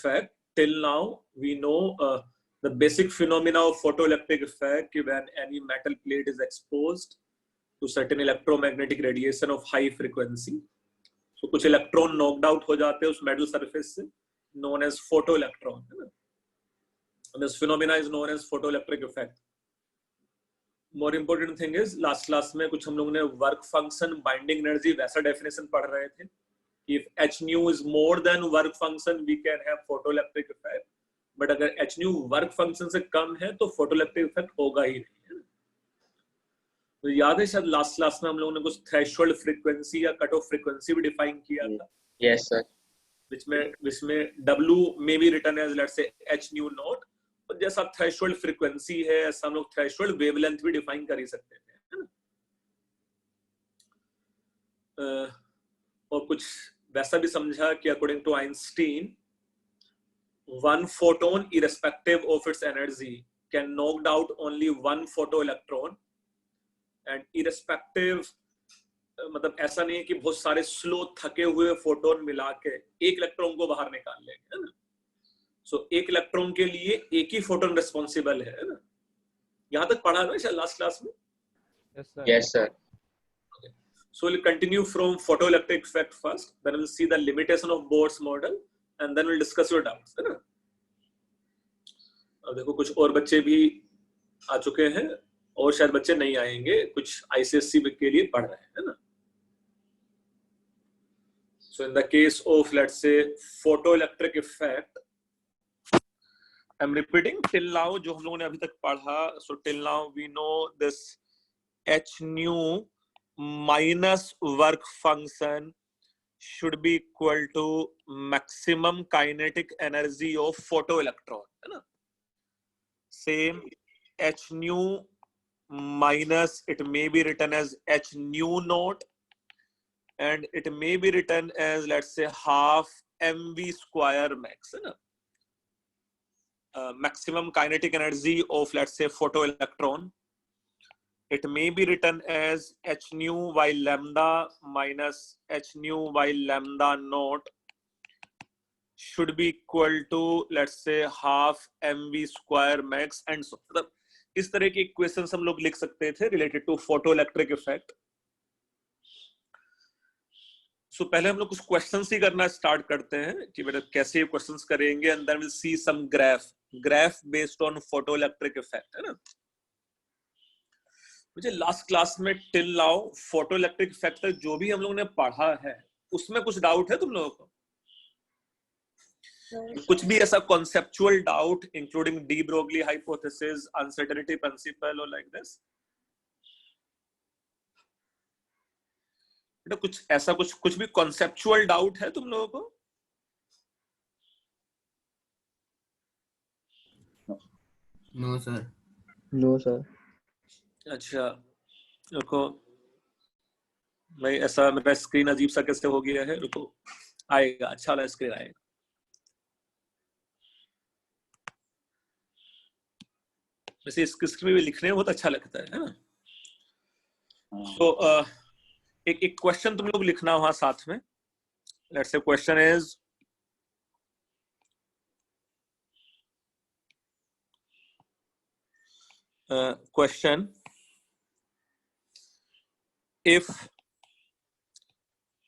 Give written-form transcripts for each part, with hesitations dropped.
effect, till now we know the basic phenomena of photoelectric effect when any metal plate is exposed to certain electromagnetic radiation of high frequency. So कुछ electron knocked out हो जाते हैं उस metal surface से, known as photoelectron, है ना? And this phenomena is known as photoelectric effect. More important thing is last class में कुछ हम लोगों ने work function binding energy वैसा definition पढ़ रहे थे. If h nu is more than work function, we can have photoelectric effect. But अगर h nu work function से कम है तो photoelectric effect होगा ही नहीं, है ना? तो याद है शायद लास्ट क्लास में हम लोगों ने कुछ थ्रेशोल्ड फ्रीक्वेंसी या कट ऑफ फ्रीक्वेंसी भी डिफाइन किया था. Yes sir. which में W may be written as let's say h nu naught. और जैसा थ्रेशोल्ड फ्रीक्वेंसी है ऐसा हम लोग थ्रेशोल्ड वेवलेंथ भी डिफाइन कर ही सकते हैं, है ना? और कुछ वैसा भी समझा कि according to Einstein, one photon irrespective of its energy can knock out only one photoelectron, and irrespective मतलब ऐसा नहीं है कि बहुत सारे स्लो थके हुए फोटोन मिला के एक इलेक्ट्रॉन को बाहर निकाल लेंगे, है ना? सो एक इलेक्ट्रॉन के लिए एक ही फोटोन रिस्पॉन्सिबल है ना? यहाँ तक पढ़ा ना शायद लास्ट क्लास में? Yes sir. So we'll continue from photoelectric effect first, then we'll see the limitation of Bohr's model, and then we'll discuss your doubts, है ना? अब देखो कुछ और बच्चे भी आ चुके हैं और शायद बच्चे नहीं आएंगे, कुछ ICSE के लिए पढ़ रहे हैं, है ना? So in the case of let's say photoelectric effect, I'm repeating till now जो हम लोगों ने अभी तक पढ़ा. So till now we know this h nu minus work function should be equal to maximum kinetic energy of photoelectron, है ना? Same h nu minus, it may be written as h nu naught, and it may be written as let's say half mv square max, है ना? Maximum kinetic energy of let's say photoelectron. It may be written as h nu by lambda minus h nu by lambda naught should be equal to let's say half mv square max, and so मतलब इस तरह के equations हम लोग लिख सकते थे related to photoelectric effect. सो पहले हम लोग कुछ क्वेश्चंस ही करना स्टार्ट करते हैं कि बेटा कैसे ये क्वेश्चंस करेंगे, and then will see some graph based on photoelectric effect, है ना? मुझे लास्ट क्लास में टिल नाउ फोटोइलेक्ट्रिक इफेक्ट तक जो भी हम लोगों ने पढ़ा है उसमें कुछ डाउट है तुम लोगों को? कुछ भी ऐसा conceptual doubt including de Broglie hypothesis, uncertainty principle और लाइक दिस? बेटा कुछ ऐसा कुछ भी कॉन्सेप्चुअल डाउट है तुम लोगों को? No sir. No sir. अच्छा रुको, मैं ऐसा मेरा स्क्रीन अजीब सा कैसे हो गया है, रुको आएगा, अच्छा वाला स्क्रीन आएगा. वैसे इस स्क्रीन में लिखने में बहुत अच्छा लगता है ना? तो एक क्वेश्चन तुम लोग लिखना वहां साथ में. Let's say question is question, if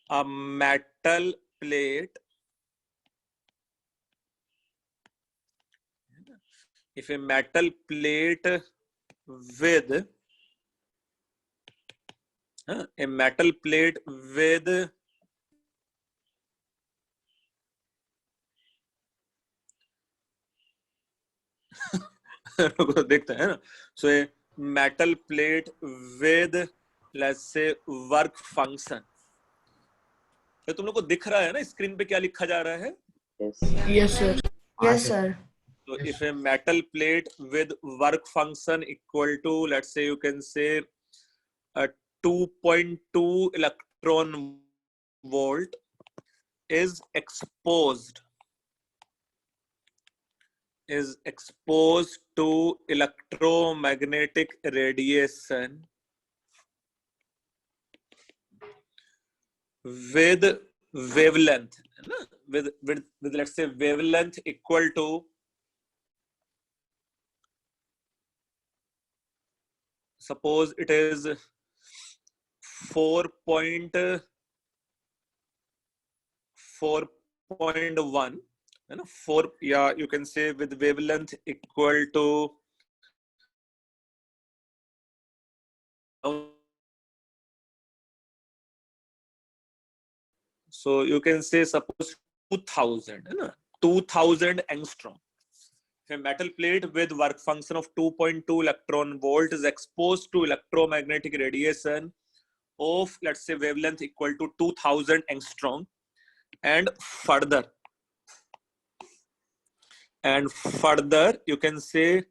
a metal plate with देखते हैं ना. So a metal plate with let's say work function. तो तुम लोग को दिख रहा है ना स्क्रीन पे क्या लिखा जा रहा है? Yes sir. Yes sir. So if a metal plate with work function equal to let's say you can say a 2.2 electron volt is exposed to electromagnetic radiation with wavelength, with let's say wavelength equal to suppose it is 4.1, you know, 4, yeah, you can say with wavelength equal to so you can say suppose 2000, you know, 2000 angstrom. If a metal plate with work function of 2.2 electron volt is exposed to electromagnetic radiation of let's say wavelength equal to 2000 angstrom, and further you can say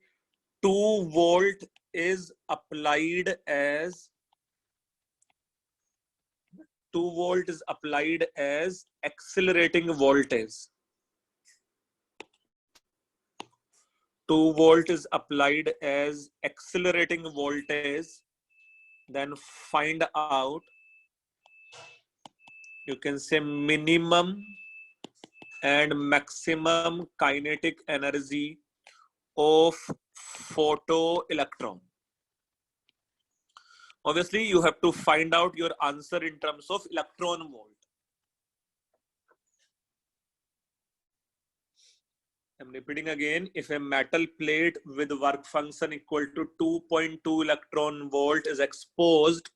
2 volt is applied as accelerating voltage. 2 volt is applied as accelerating voltage. Then find out, you can say minimum and maximum kinetic energy of photoelectron. Obviously, you have to find out your answer in terms of electron volt. I'm repeating again. If a metal plate with work function equal to 2.2 electron volt is exposed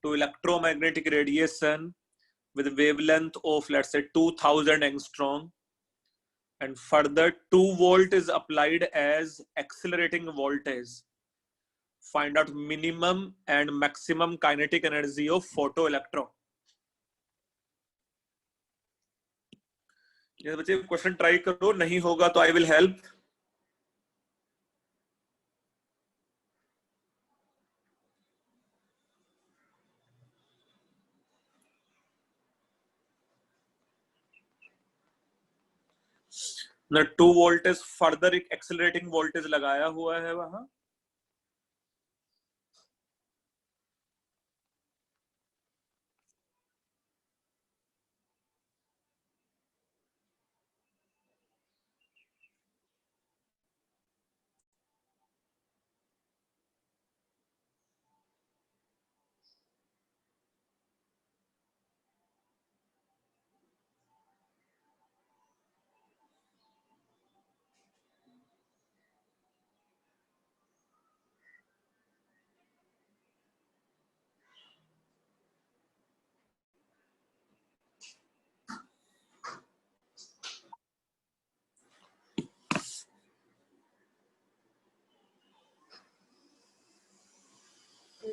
to electromagnetic radiation with wavelength of let's say 2000 angstrom, and further 2 volt is applied as accelerating voltage, find out minimum and maximum kinetic energy of photoelectron. ये बच्चे question try करो, नहीं होगा तो I will help. ना 2 voltage further एक accelerating voltage लगाया हुआ है वहां.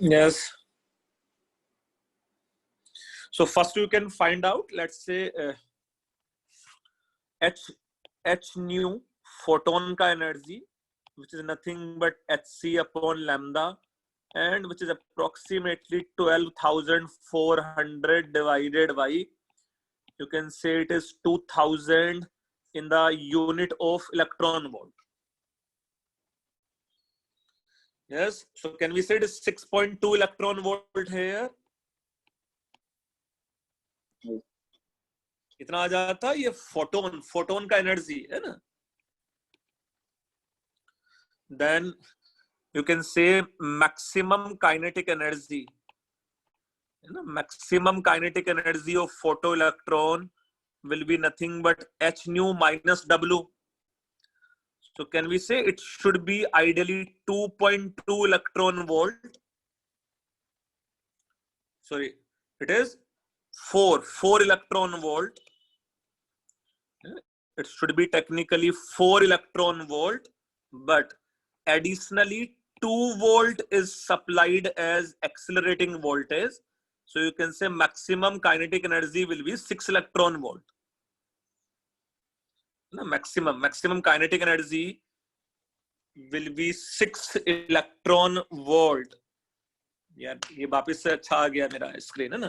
Yes. So first you can find out, let's say h nu photon का energy, which is nothing but hc upon lambda, and which is approximately 12,400 divided by, you can say it is 2000 in the unit of electron volt. Yes, so can we say it is 6.2 electron volt here? कितना आ जाता, ये photon का energy है ना. Then you can say maximum kinetic energy, you know, maximum kinetic energy of photoelectron will be nothing but h nu minus w. So can we say it should be ideally 2.2 electron volt? Sorry, it is 4 electron volt. It should be technically 4 electron volt, but additionally 2 volt is supplied as accelerating voltage. So you can say maximum kinetic energy will be 6 electron volt. No, maximum kinetic energy will be 6 electron volt. यार ये वापस से अच्छा आ गया मेरा screen है ना.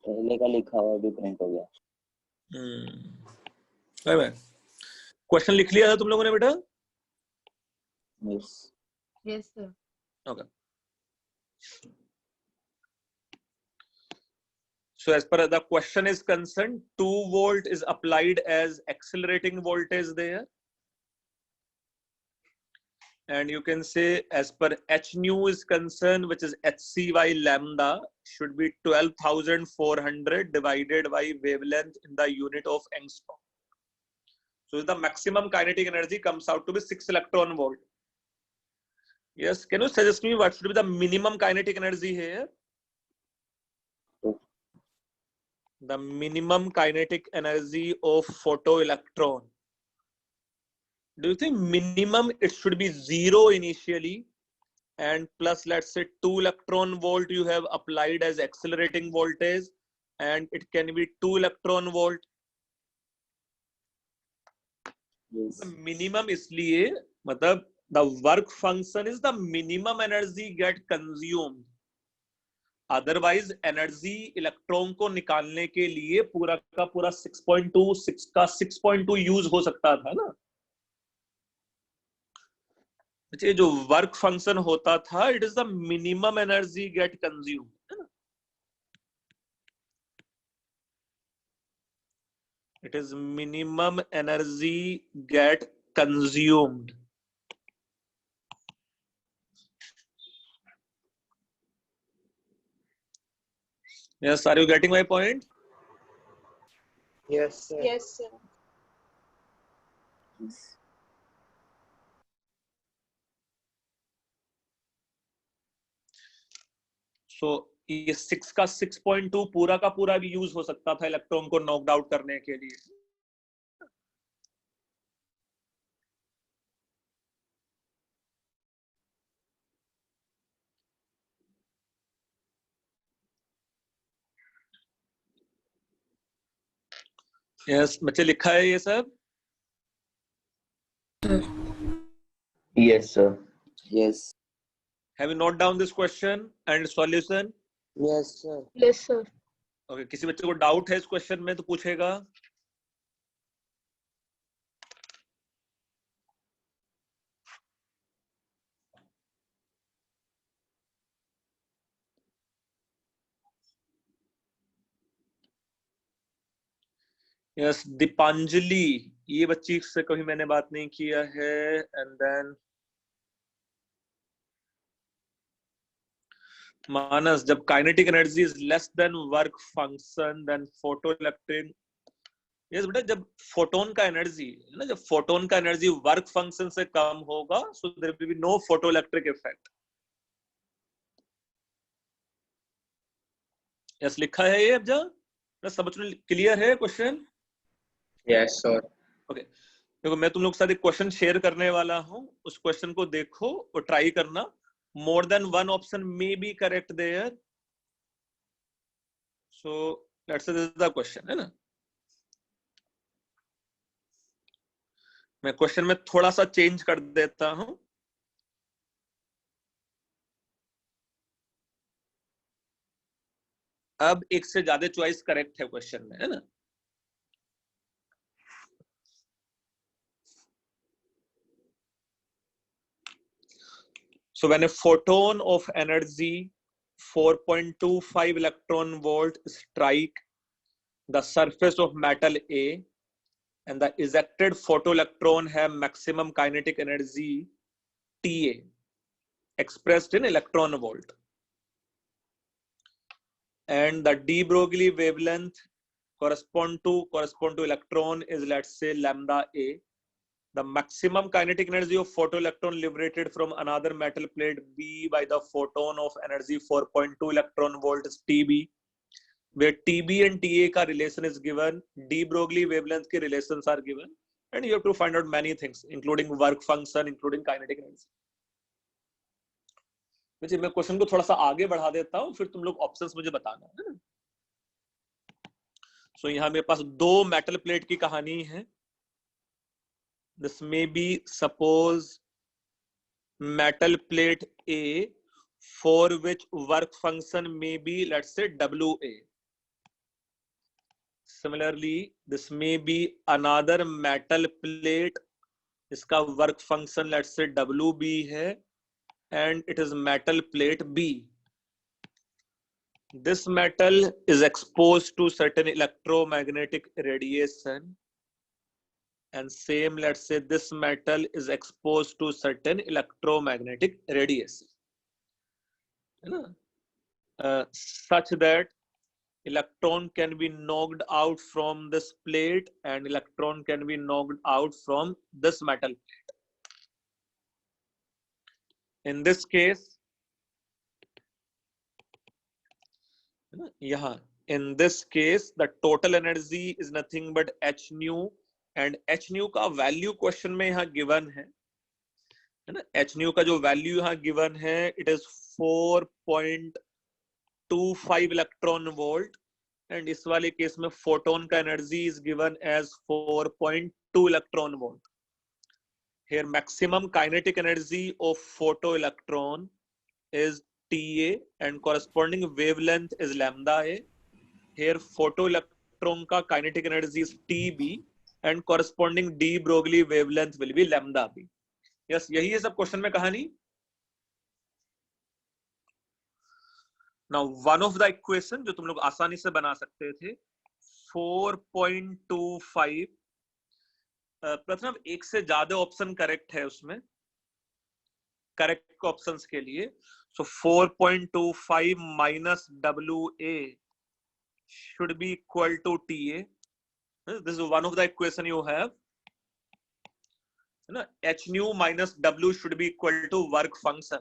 पहले का लिखा हुआ भी प्रिंट हो गया. क्वेश्चन लिख लिया था तुम लोगों ने बेटा? Yes. Yes, sir. Okay. So as per the question is concerned, 2 volt is applied as accelerating voltage there. And you can say as per h nu is concerned, which is hc by lambda, should be 12,400 divided by wavelength in the unit of angstrom. So the maximum kinetic energy comes out to be 6 electron volt. Yes, can you suggest me what should be the minimum kinetic energy here? The minimum kinetic energy of photoelectron. Do you think minimum it should be 0 initially and plus let's say 2 electron volt you have applied as accelerating voltage and it can be 2 electron volt? Yes. The minimum इसलिए मतलब the work function is the minimum energy get consumed. Otherwise energy electron को निकालने के लिए पूरा का पूरा 6.2 का 6.2 यूज हो सकता था ना. ये जो वर्क फंक्शन होता था it is the minimum energy get consume, है ना. It is minimum energy get consumed. Yes, are you getting my point? Yes, sir. Yes, sir. Yes. So ये 6 का 6.2 पूरा का पूरा भी यूज हो सकता था इलेक्ट्रॉन को नॉकड आउट करने के लिए. यस बच्चे लिखा है ये सब? Yes, sir. Yes. Have you note down this question and solution? Yes, sir. Yes, sir. Okay, किसी बच्चे को डाउट है इस क्वेश्चन में तो पूछेगा. यस दीपांजलि, ये बच्ची से कभी मैंने बात नहीं किया है. एंड देन मानस, जब kinetic energy is less than work function then photoelectric. Yes बेटा, जब फोटोन का एनर्जी ना, जब फोटोन का एनर्जी वर्क फंक्शन से कम होगा so there will be no photoelectric effect. Yes लिखा है ये. अब जा समझ में क्लियर है क्वेश्चन? Yes, sir. ओके देखो, मैं तुम लोग के साथ एक क्वेश्चन शेयर करने वाला हूं. उस क्वेश्चन को देखो और ट्राई करना. More than one option may be correct there. So let's say this is the question, है ना. मैं क्वेश्चन में थोड़ा सा चेंज कर देता हूं. अब एक से ज्यादा चॉइस करेक्ट है क्वेश्चन में, है ना. So when a photon of energy 4.25 electron volt strike the surface of metal A and the ejected photoelectron have maximum kinetic energy Ta expressed in electron volt, and the de Broglie wavelength correspond to electron is, let's say, lambda A. The maximum kinetic energy of photoelectron liberated from another metal plate B by the photon of energy 4.2 electron volt is TB, where TB and TA का relation is given, de Broglie wavelength के relations are given, and you have to find out many things, including work function, including kinetic energy. वैसे मैं question को थोड़ा सा आगे बढ़ा देता हूँ, फिर तुम लोग ऑप्शंस मुझे बताना, है ना. सो यहाँ मेरे पास दो मेटल प्लेट की कहानी है. This may be, suppose, metal plate A for which work function may be, let's say, WA. Similarly, this may be another metal plate. इसका work function, let's say, WB है, and it is metal plate B. this metal is exposed to certain electromagnetic radiation, and same, let's say this metal is exposed to certain electromagnetic radiation, such that electron can be knocked out from this plate and electron can be knocked out from this metal plate. In this case, in this case, the total energy is nothing but h nu, and h nu का value question में यहाँ given है ना, h nu का जो value यहाँ given है, it is 4.25 electron volt, and इस वाले केस में photon का energy is given as 4.2 electron volt. Here maximum kinetic energy of photoelectron is Ta and corresponding wavelength is lambda A. Here photoelectron का kinetic energy is Tb and corresponding de Broglie wavelength will be lambda B. Yes, यही है सब question में कहानी. Now one of the equation जो तुम लोग आसानी से बना सकते थे, 4.25, प्रथम एक से ज्यादा ऑप्शन करेक्ट है उसमें, करेक्ट ऑप्शंस के लिए. So 4.25 minus WA should be equal to TA. This is one of the equation you have. H nu minus W should be equal to work function.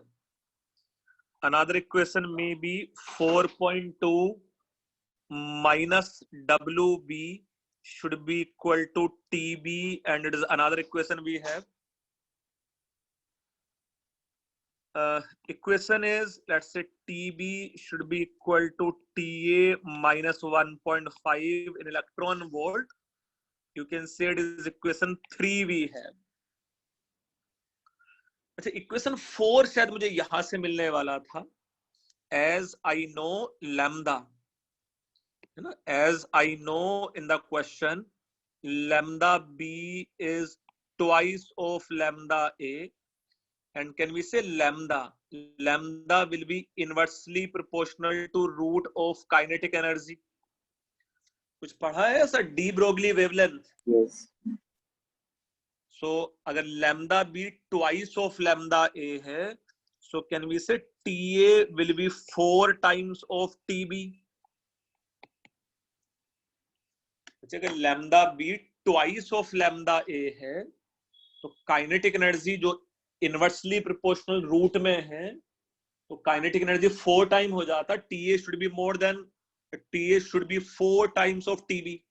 Another equation may be 4.2 minus WB should be equal to TB, and it is another equation we have. Equation is, let's say TB should be equal to TA minus 1.5 in electron volt. You can say it is equation 3 we have. अच्छा, equation 4 शायद मुझे यहां से मिलने वाला था. As I know lambda, as I know in the question, lambda B is twice of lambda A. And can we say lambda will be inversely proportional to root of kinetic energy? कुछ पढ़ा है ऐसा, de Broglie wavelength? Yes. So अगर lambda B twice of lambda A है, so can we say TA will be 4 times of TB? अगर lambda B twice of lambda A है, तो kinetic energy जो इनवर्सली प्रोपोर्शनल रूट में है, तो kinetic energy 4 time हो जाता. TA should be more than, TA should be 4 times of TB.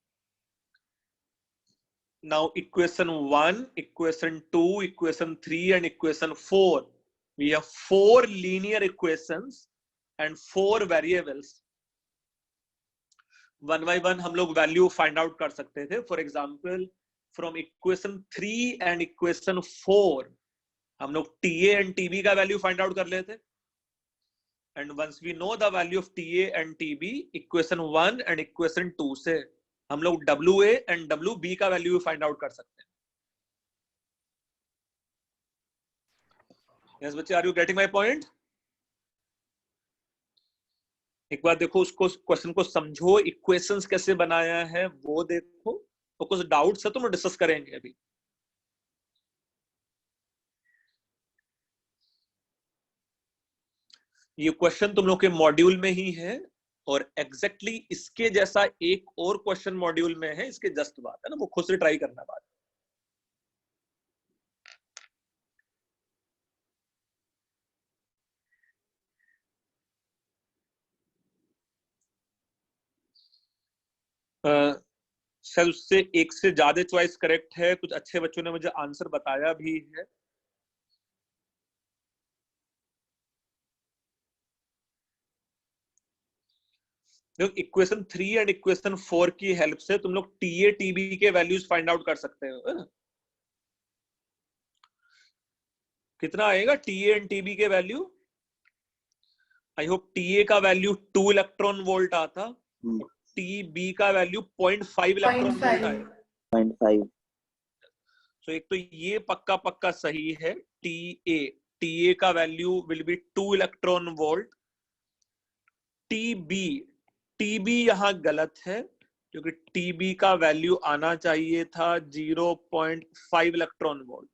Now equation 1, equation 2, equation 3 and equation 4, we have 4 linear equations and 4 variables. One by one हम लोग value find out कर सकते थे. For example from equation 3 and equation 4 हम लोग TA and TB का value find out कर लेते. And once we know the value of TA and TB, equation 1 and equation 2 से हम लोग WA एंड WB का वैल्यू फाइंड आउट कर सकते हैं. यस बच्चे, are you getting my point? एक बार देखो, उसको क्वेश्चन को समझो, इक्वेशंस कैसे बनाया है वो देखो, तो कुछ डाउट्स है तो हम डिस्कस करेंगे अभी. ये क्वेश्चन तुम लोग के मॉड्यूल में ही है और एग्जैक्टली इसके जैसा एक और क्वेश्चन मॉड्यूल में है, इसके जस्ट बात है ना, वो खुद से ट्राई करना बात. शायद उससे एक से ज्यादा चॉइस करेक्ट है. कुछ अच्छे बच्चों ने मुझे आंसर बताया भी है. इक्वेशन 3 एंड इक्वेशन 4 की हेल्प से तुम लोग TA TB के वैल्यूज फाइंड आउट कर सकते हो. कितना आएगा TA एंड TB के वैल्यू? आई होप TA का वैल्यू 2 इलेक्ट्रॉन वोल्ट आता, TB का वैल्यू 0.5 इलेक्ट्रॉन वोल्ट आएगा. 0.5. तो एक तो ये पक्का पक्का सही है. TA का value will be 2 electron volt TB, TB यहां गलत है क्योंकि टीबी का वैल्यू आना चाहिए था 0.5 electron volt.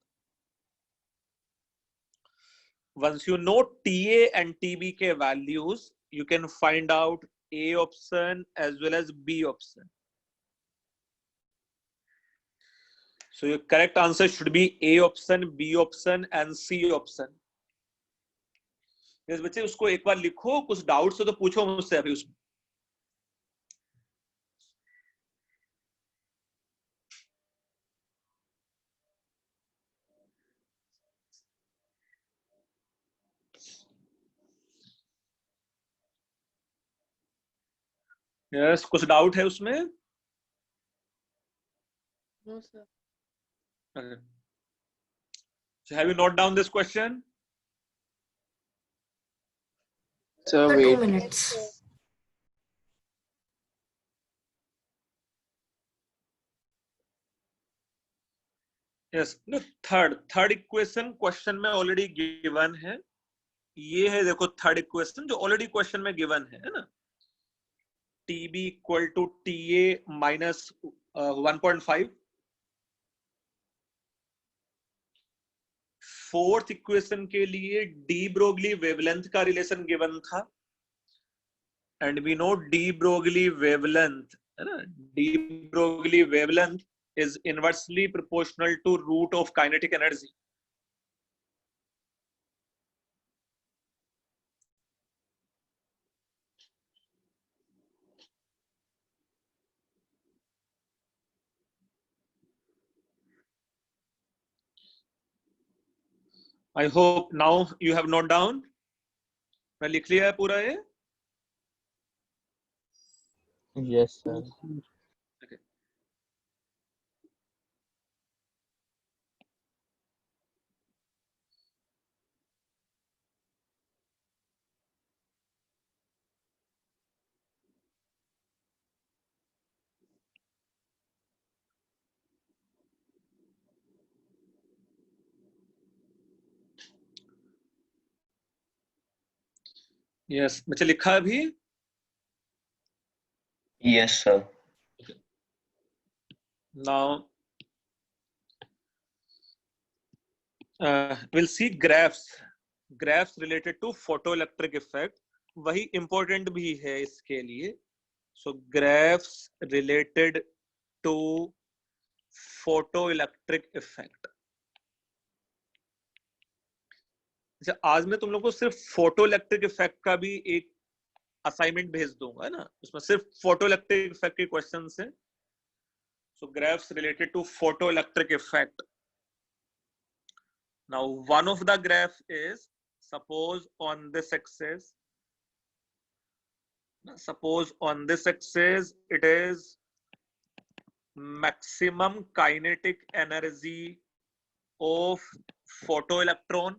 Once you know TA and TB के values, you can find out A option as well as B option. So your correct answer should be A option, B option and C option. yes, बच्चे उसको एक बार लिखो, कुछ doubts हो तो पूछो मुझसे अभी उसमें. यस, कुछ डाउट है उसमें? No, sir. Okay. So have you noted down this question? Sir, Sir, 2 wait. minutes. Yes. No, third equation question में ऑलरेडी गिवन है. ये है, देखो थर्ड इक्वेशन जो ऑलरेडी क्वेश्चन में गिवन है ना. TB equal to TA minus 1.5. Fourth equation के लिए डी ब्रोगली वेवलेंथ का रिलेशन गिवन था, and we know de Broglie wavelength है ना. De Broglie wavelength is inversely proportional to root of kinetic energy. I hope now you have noted down. मैं लिख लिया है पूरा ये. Yes, sir. Okay. Yes, बच्चे लिखा है अभी? Yes, sir. Now we'll see graphs related to photoelectric effect. वही important भी है इसके लिए. So graphs related to photoelectric effect. अच्छा, आज मैं तुम लोग को सिर्फ फोटोइलेक्ट्रिक इफेक्ट का भी एक असाइनमेंट भेज दूंगा ना, उसमें सिर्फ फोटोइलेक्ट्रिक इफेक्ट के क्वेश्चंस हैं. So graphs related to photoelectric effect. Now one of the graph is, suppose on this axis it is maximum kinetic energy of photoelectron,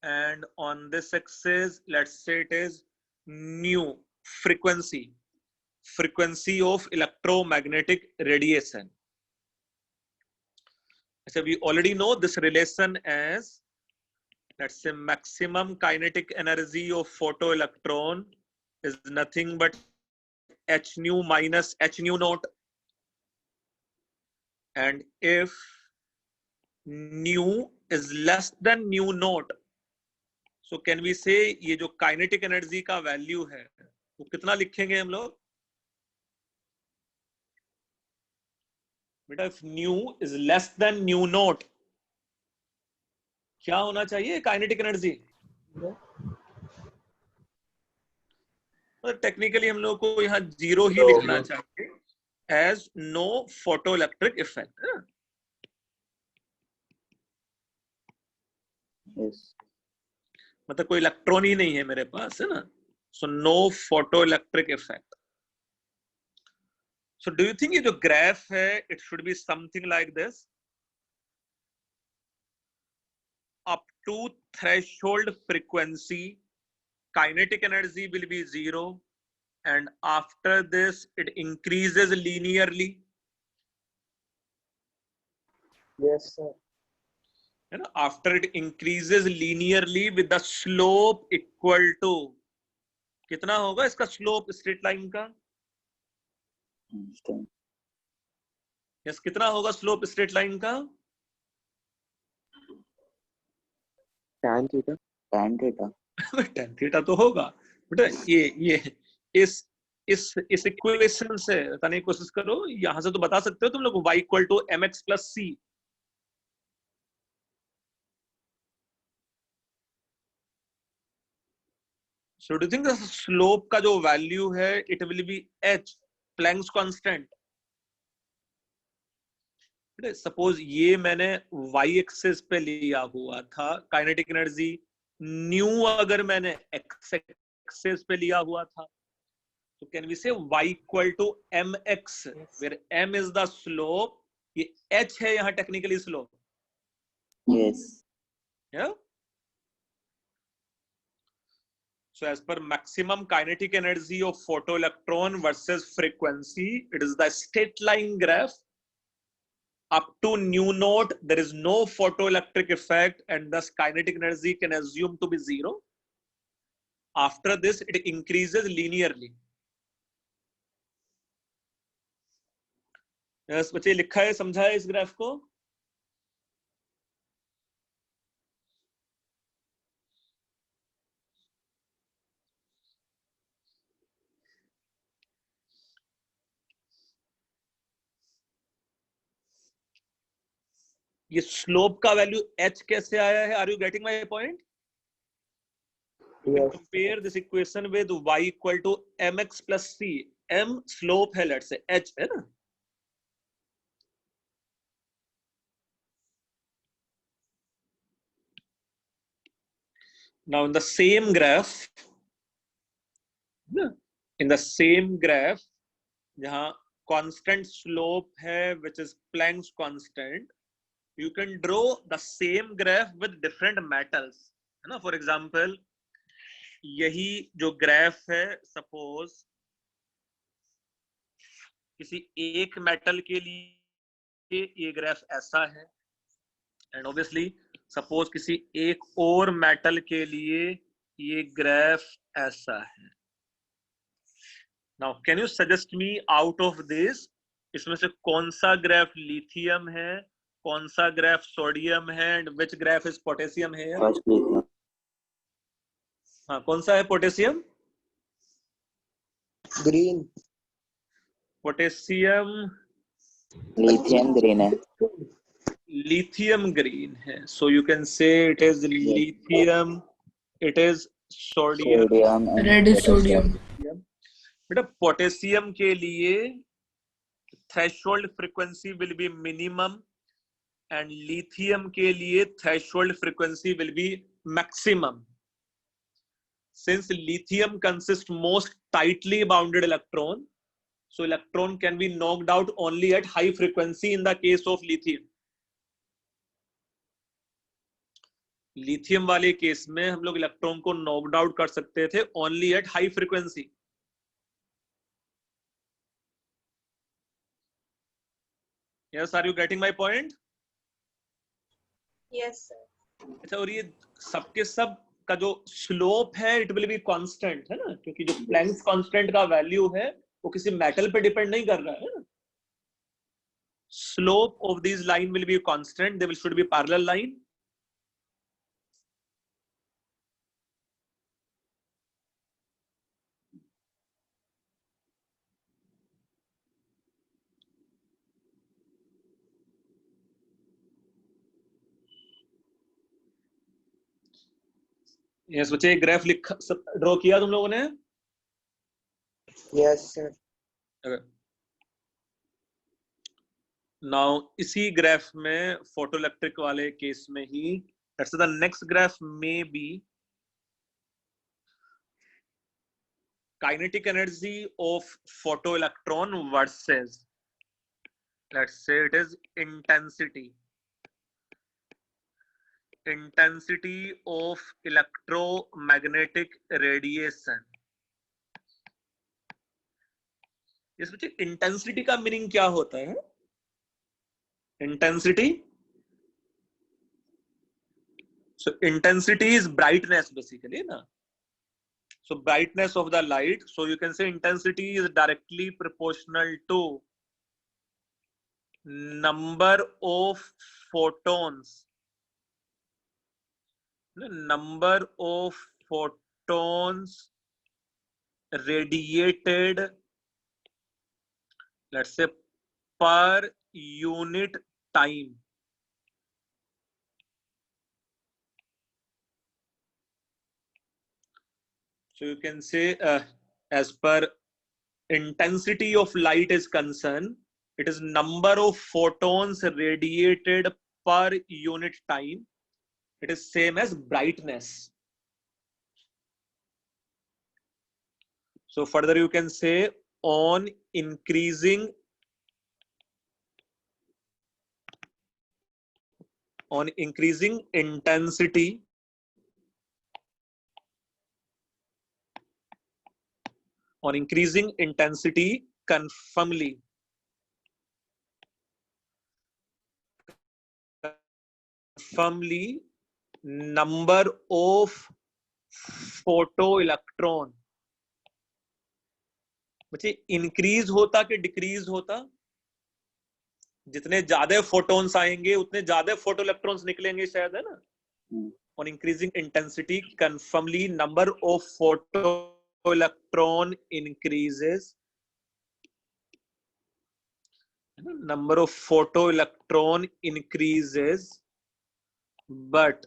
and on this axis let's say it is nu, frequency of electromagnetic radiation. So we already know this relation as, let's say, maximum kinetic energy of photoelectron is nothing but h nu minus h nu naught. And if nu is less than nu naught, so can we say ये जो kinetic energy का value है वो कितना लिखेंगे हम लोग? बेटा, if nu is less than nu naught, क्या होना चाहिए काइनेटिक एनर्जी? टेक्निकली हम लोग को यहाँ 0 ही लिखना चाहिए, as no photoelectric effect. Yes. मतलब कोई इलेक्ट्रॉन ही नहीं है मेरे पास, है ना. So no photoelectric effect. So do you think ये जो ग्राफ है it should be something like this? Up to threshold frequency, kinetic energy will be 0, and after this it increases linearly. Yes, sir. And after it increases linearly with the slope equal to कितना होगा इसका slope straight line का? Yes, कितना होगा slope straight line का? tan theta. tan theta. tan theta तो होगा बेटा। ये इस इक्वेशन से बताने की कोशिश करो। यहां से तो बता सकते हो तुम लोग y equal to mx plus c। So do think slope का जो वैल्यू है it will be h, Planck's constant. Suppose ये मैंने y एक्सिस पे लिया हुआ था काइनेटिक एनर्जी, न्यू अगर मैंने x एक्सिस पे लिया हुआ था, तो can we say y equal to mx, where m is the slope, ये h है यहाँ technically slope. Yes. Yeah? So as per maximum kinetic energy of photoelectron versus frequency, it is the straight line graph. Up to nu naught, there is no photoelectric effect and thus kinetic energy can assume to be zero. After this, it increases linearly. Yes, बच्चे लिखा है, समझा है इस graph को? ये slope का value h कैसे आया है? Are you getting my point? Yes. Compare this equation with y equal to mx plus c. m slope है, let's say h है ना। Now in the same graph, जहां constant slope है which is Planck's constant, you can draw the same graph with different metals, है ना। For example, यही जो graph है, सपोज किसी एक मेटल के लिए ये ग्राफ ऐसा है, एंड ऑब्वियसली सपोज किसी एक और मेटल के लिए ये ग्राफ ऐसा है। Now can you suggest me out of this, इसमें से कौन सा ग्राफ लिथियम है, कौन सा ग्राफ सोडियम है, and which graph is potassium है? हाँ, कौन सा है potassium? Green. Potassium lithium green है। लिथियम ग्रीन है। So you can say it is lithium, it is sodium, Red is sodium. बेटा पोटेशियम के लिए threshold frequency will be minimum and lithium के लिए threshold frequency will be maximum. Since lithium consists most tightly bounded electron, so electron can be knocked out only at high frequency in the case of lithium. Lithium वाले case में हम लोग electron को knocked out कर सकते थे only at high frequency. Yes, are you getting my point? Yes, sir. अच्छा, और ये सबके सब का जो स्लोप है इट विल बी कांस्टेंट, है ना, क्योंकि जो प्लैंक्स कांस्टेंट का वैल्यू है वो किसी मेटल पे डिपेंड नहीं कर रहा है ना। Slope of this line will be constant, they will should be parallel line. Yes बच्चे, ग्राफ लिखा ड्रॉ किया तुम लोगों ने? Yes sir. नाउ इसी ग्राफ में फोटोइलेक्ट्रिक वाले केस में ही let's say the next graph may be kinetic energy of photoelectron versus, let's say it is intensity of electromagnetic radiation। इस बच्चे इंटेंसिटी का मीनिंग क्या होता है? Intensity, so intensity is brightness basically ना। So brightness of the light, so you can say intensity is directly proportional to number of photons, number of photons radiated, let's say, per unit time. So you can say as per intensity of light is concerned, it is number of photons radiated per unit time. It is same as brightness. So further you can say on increasing intensity, on increasing intensity conformly number of photoelectron, बच्चे increase होता कि decrease होता? जितने ज्यादा photons आएंगे उतने ज्यादा photo electrons निकलेंगे शायद, है ना? On increasing intensity conformly number of photoelectron increases, number of photoelectron increases, but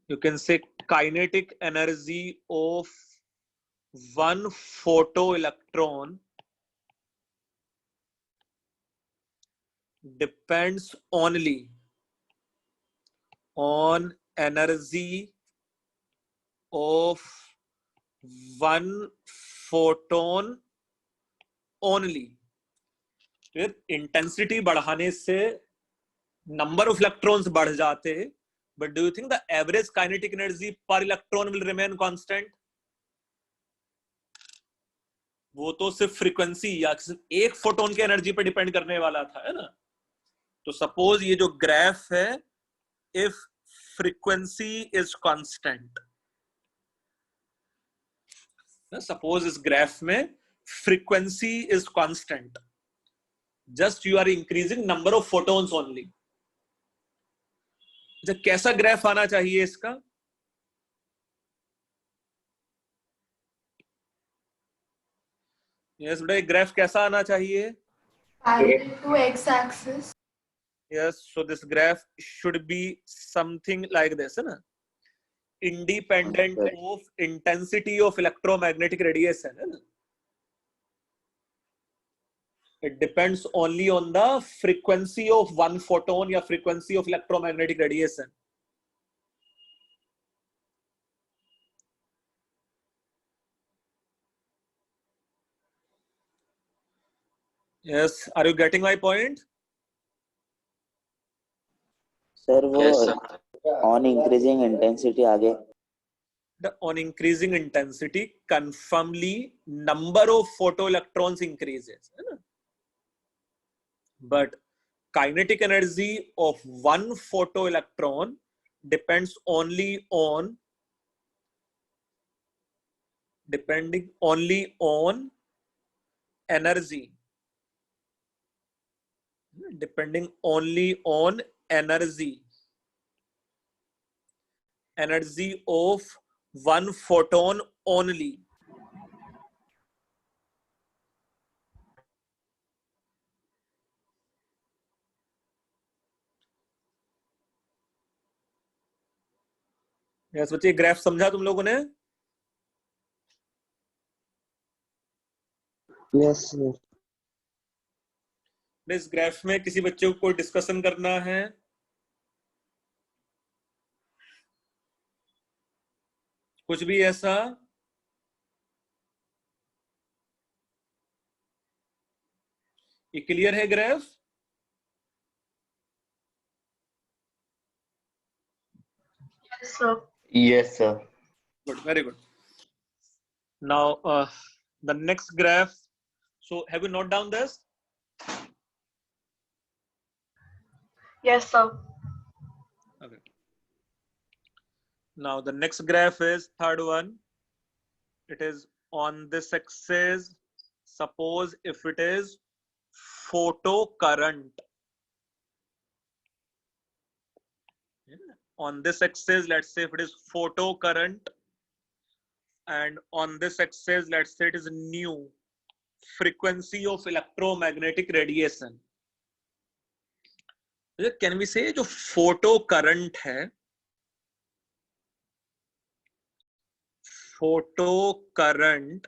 you can say kinetic energy of one photoelectron depends only on energy of one photon only. फिर intensity बढ़ाने से number of electrons बढ़ जाते, but do you think the average kinetic energy पर electron will remain constant? वो तो सिर्फ frequency या सिर्फ एक फोटोन की एनर्जी पे डिपेंड करने वाला था, है ना? तो सपोज ये जो ग्राफ है, if frequency is constant, suppose इस ग्राफ में frequency is constant, just you are increasing number of photons only. कैसा ग्राफ आना चाहिए इसका? यस बेटा, ग्राफ कैसा आना चाहिए? Parallel to x-axis. Yes, so this graph should be something like this, है ना? Independent of intensity of electromagnetic radiation, है ना? It depends only on the frequency of one photon या frequency of electromagnetic radiation. Yes, are you getting my point? Sir वो Yes, sir. On increasing intensity आगे On increasing intensity, conformly number of photoelectrons increases, है ना? But kinetic energy of one photoelectron depends only on energy, depending only on energy of one photon only. Yes बच्चे, graph समझा तुम लोगों ने? Yes sir. इस graph में किसी बच्चे को कोई डिस्कशन करना है? कुछ भी ऐसा? ये क्लियर है graph? Yes, sir. Yes sir. Good, very good. Now the next graph. So have you noted down this? Yes, sir. Okay. Now the next graph is third one. it is on this axis. Suppose if it is photocurrent, on this axis, let's say if it is photocurrent, and on this axis, let's say it is nu, frequency of electromagnetic radiation. Can we say जो photocurrent है, photocurrent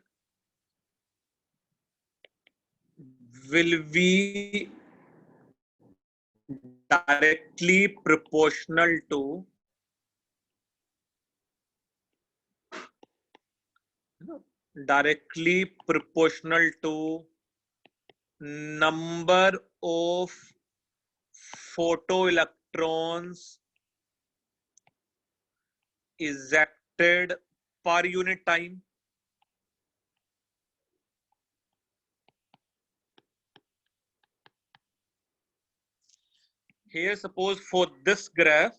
will be directly proportional to number of photoelectrons ejected per unit time. Here, suppose for this graph,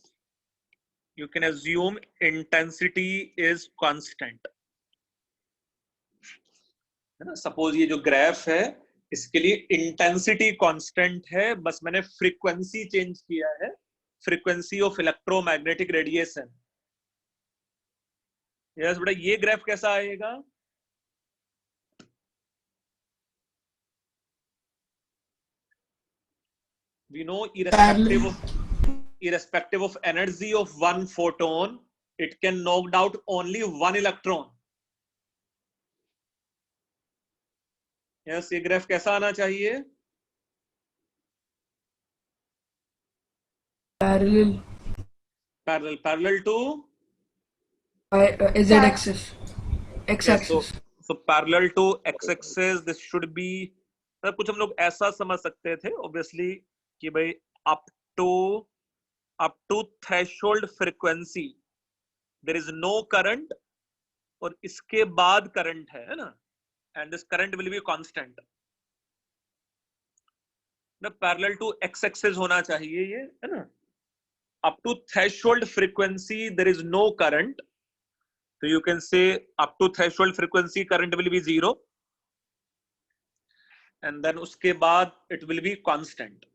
you can assume intensity is constant. Suppose ये जो graph है इसके लिए intensity constant है, बस मैंने फ्रीक्वेंसी चेंज किया है, frequency of electromagnetic radiation. Yes बेटा, ये ग्राफ कैसा आएगा? We know irrespective of energy of one photon, it can knock out only one electron. Yes, ये ग्राफ कैसा आना चाहिए? Parallel to z axis, x axis. So parallel to x axis, this should be, कुछ हम लोग ऐसा समझ सकते थे obviously कि भाई up to threshold frequency there is no current, और इसके बाद करंट है ना, and this current will be constant. ना parallel to x axis होना चाहिए ये, है ना? Up to threshold frequency there is no current, so you can say up to threshold frequency current will be 0, and then उसके बाद it will be constant.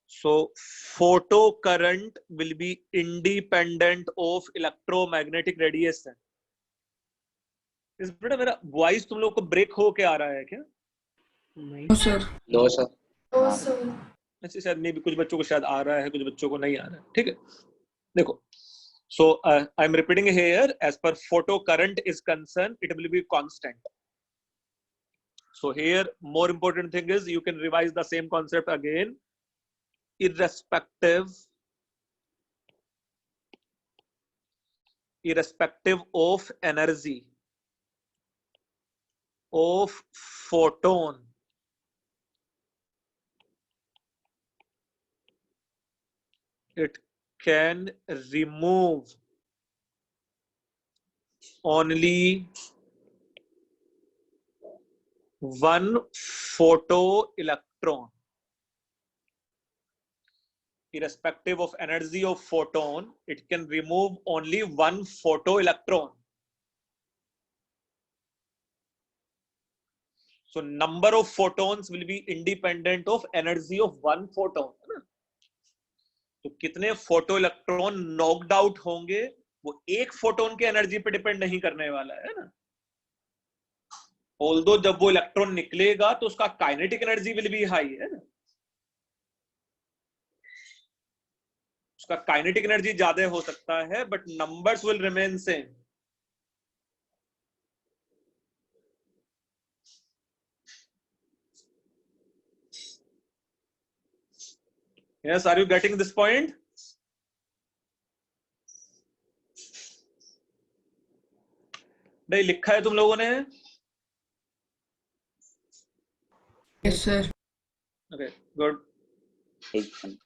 So photocurrent will be independent of electromagnetic radiation. इस बेटा मेरा voice तुम लोग को break हो के आ रहा है क्या? No sir. No, sir. No, sir. ऐसे शायद मे भी कुछ बच्चों को शायद आ रहा है, कुछ बच्चों को नहीं आ रहा है. ठीक है, देखो. So I am repeating here, as per photocurrent is concerned, it will be constant. So here more important thing is you can revise the same concept again. Irrespective of energy of photon, it can remove only one photoelectron. Irrespective of energy of photon, it can remove only one photoelectron. So number of photons will be independent of energy of one photon. तो कितने photo electron knocked out होंगे वो एक photon के energy पे depend नहीं करने वाला है ना. ऑल्दो जब वो इलेक्ट्रॉन निकलेगा तो उसका kinetic energy will be high, है ना, उसका काइनेटिक एनर्जी ज्यादा हो सकता है, but numbers will remain same. Yes, are you getting this point? नहीं लिखा है तुम लोगों ने? Yes sir. Okay, good. एकदम.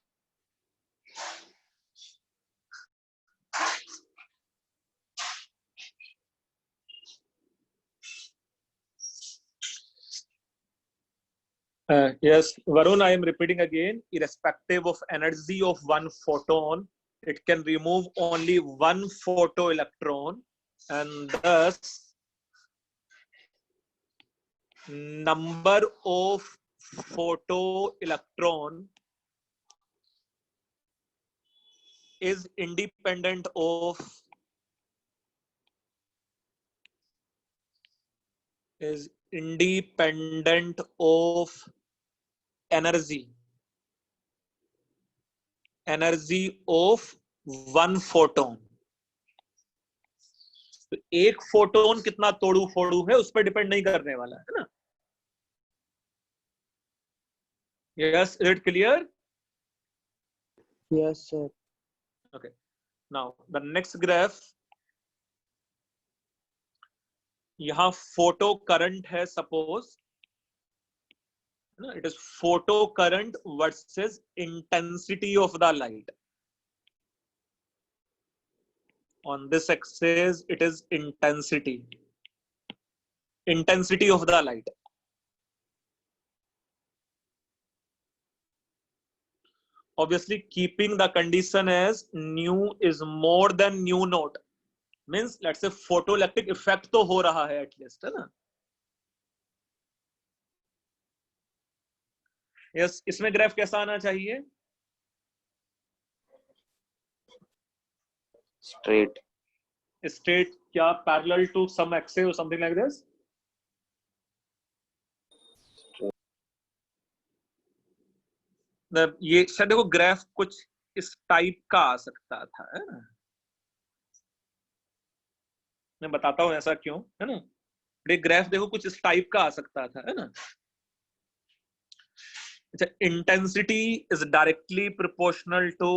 Yes, Varun, I am repeating again. Irrespective of energy of one photon, it can remove only one photoelectron, and thus number of photoelectron is independent of energy of one photon. तो एक photon कितना तोड़ू फोड़ू है उस पर depend नहीं करने वाला है ना. Yes, is it clear? Yes, sir. Okay. Now the next graph. यहाँ फोटो करंट है suppose. It is photo current versus intensity of the light. On this axis, it is intensity of the light. Obviously, keeping the condition as nu is more than nu naught, means let's say photoelectric effect तो हो रहा है at least, है ना. Yes, इसमें graph कैसा आना चाहिए? Straight. Straight क्या parallel to some axis or something like this? ये शायद देखो ग्राफ कुछ इस टाइप का आ सकता था, है ना. मैं बताता हूं ऐसा क्यों, है ना. ये ग्राफ देखो कुछ इस टाइप का आ सकता था, है ना. अच्छा, intensity is directly proportional to